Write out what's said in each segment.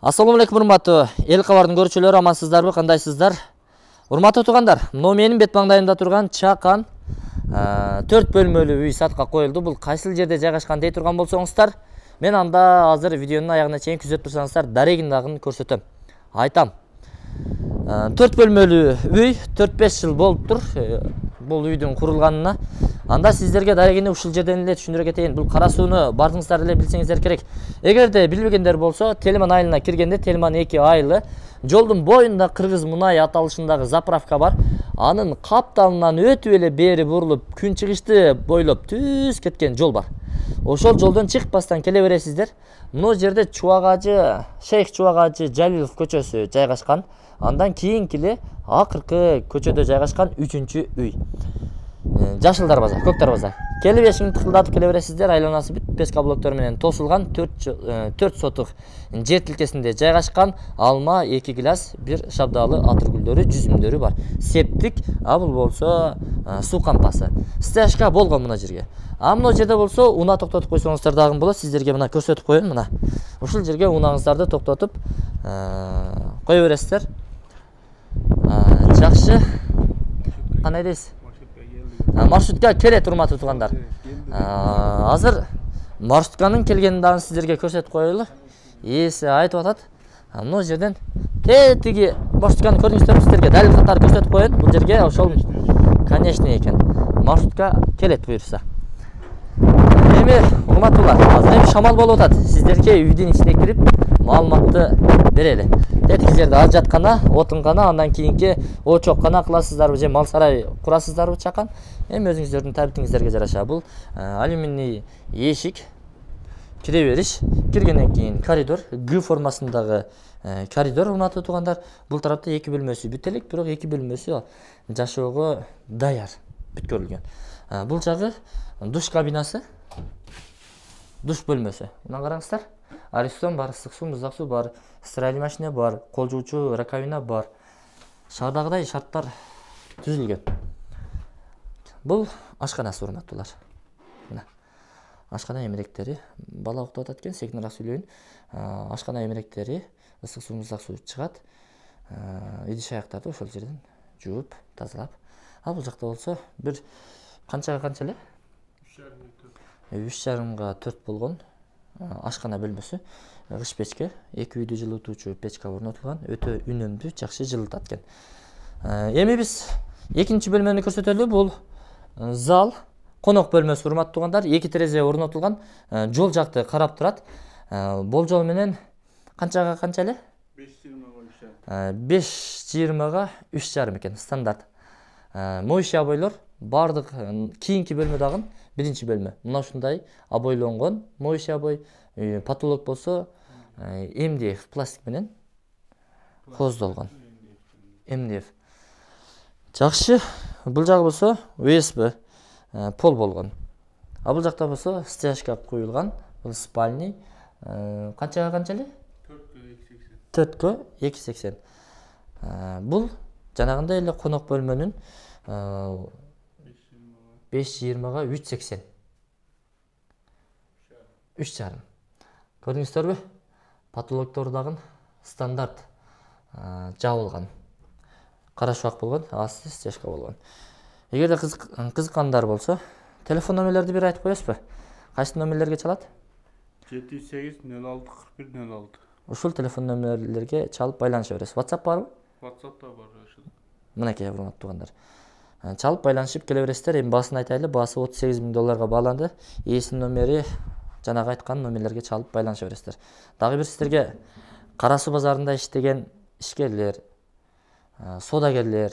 Ассаламу алейкум, урматтуу эл кабардын көрүүчүлөрү, амансыздарбы, кандайсыздар? Урматтуу туугандар, мына менин бет маңдайымда турган чакан 4 бөлмөлүү үй сатка коюлду. Бул кайсыл жерде жайгашкан дей турган болсоңуздар, мен анда азыр видеонун аягына чейин күзөтүп турсаңыздар, дарегин дагы көрсөтөм. Айтам. 4 бөлмөлүү үй 4-5 жыл болуптур бул үйдүн курулганына. Анда сиздерге дарегини ушул жерден эле түшүндүрө кетейин. Бул кара сууну бардыңыздар эле билсеңиздер керек. Эгерде билбегендер болсо, Телман айылына киргенде Телман 2 айылы жолдун боюнда Кыргыз Мунай аталышындагы заправка бар. Анын капталынан өтүп эле бери бурулуп, күн чыгышты бойлоп түз кеткен жол бар. Ошол жолдон чыкпастан келе бересиздер. Мына жерде Чубагажы, Шейх Чубагажы Жалилов көчөсү жайгашкан. Андан кийинки акыркы көчөдө жайгашкан 3-үчү үй. Жашыл дарбаза, көк дарбаза. Келип эшигин тыкылдатып келе бересиздер. Айланасы бүт песка блоктор менен тосулган 4 сотук жер тилкесинде жайгашкан. Алма, 2 гилас, 1 шабдалы атыр гүлдөрү, жүзүмдөрү бар. Септик, бул болсо суу кампасы. Стяжка болгон мына жерге. Мына жерде болсо уна токтотуп койсоңуздар дагы болот. Сиздерге мына көрсөтүп коеюн мына. Ушул жерге унаңыздарды токтотуп кое бересиздер. Жакшы. Кандай дейсиз? Маршрутка келет, урматтуу туугандар. Азыр маршрутканын келгенин дагы сиздерге көрсөтүп коелу. Ээси айтып атат. Мына жерден тетиги маршрутканы көрдүңүздөрбү, сиздерге дал катары көрсөтүп коеюн. Бул жерге ошол конечный экен. Маршрутка келет буюрса. Эми урматтуулар, азыр эми шамал болуп атат. Сиздерге үйдүн ичине кирип маалыматты берели. Тетиги жерде аз жаткана, отунгана, андан кийинки очоккана кыласыздарбы же мал сарай курасыздарбы чакан. Эми өзүңүздөрдүн табитиңиздерге жараша. Бул алюминий эшик, кире бериш, киргенден кийин коридор, Г формасындагы коридор, урматтуу туугандар. Бул тарапта 2 бөлмөсү бүт элек, бирок 2 бөлмөсү жашоого даяр, бүткөрүлгөн. Бул жагы душ кабинасы, душ бөлмөсү. Мына караңыздар. Аристон бар, ысык суу, муздак суу бар, стиральный машина бар, кол жуучу раковина бар. Шаардагыдай шарттар түзүлгөн. Бул ашканасы, урматтуулар. Мына ашкана эмеректери, бала уктап атат экен, секинираак сүйлөйүн. Ашкана эмеректери, ысык суу, муздак суу чыгат. Идиш аяктарды ошол жерден жууп, тазалап. Бул жакта болсо бир канчага эле? 3,5-га 4 болгон ашкана бөлмөсү. Кыш печке, 2 үйдү жылытуучу печка орнотулган, өтө үнөмдүү, жакшы жылытат экен. Эми биз экинчи бөлмөнү көрсөтөлү. Бул зал, конок бөлмөсү, урматтуу туугандар. 2 терезе орнотулган, жол жакты карап турат. Болжол менен канчага канча эле? 5,20-га 3,5 экен, стандарт. Моющий обойлор бардык кийинки бөлмө дагы биринчи бөлмө. Мына ушундай обойлонгон моющий обой, потолок болсо МДФ пластик менен коздолгон. МДФ. Жакшы. Бул жагы болсо USB пол болгон. Бул жакта болсо стяжка коюлган. Бул спальный. Канчага канча эле? 4-кө 2,80. Бул жанагындай эле конок бөлмөнүн 5,20-га 3,80. 3,5. Көрдүңүздөрбү? Потолоктор дагы стандарт жабылган. Кара шуак болгон, асты стяжка болгон. Эгерде кызыккандар болсо, телефон номерлерди бир айтып коесузбу? Кайсы номерлерге чалат? 78 06 41 06. Ушул телефон номерлерге чалып байланыша бересиз. WhatsApp барбы? WhatsApp да бар. Мынакей, урматтуу туугандар. Чалып байланышып келе бересиздер. Эми баасын айтайлы. Баасы $38,000 бааланды. Ээсинин номери жанагы айткан номерлерге чалып байланыша бересиздер. Дагы бир сиздерге Кара суу базарында иштеген ишкерлер, содагерлер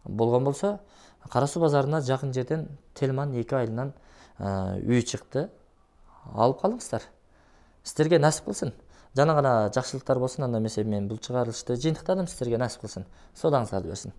болгон болсо, Кара суу базарына жакын жерден Телман 2 айылынан үй чыкты. Алып калыңыздар. Сиздерге насип кылсын. Жана гана жакшылыктар болсун. Анда эмесе мен бул чыгарылышты жыйынтыктадым, сиздерге насип кылсын. Содаңыздарды берсин.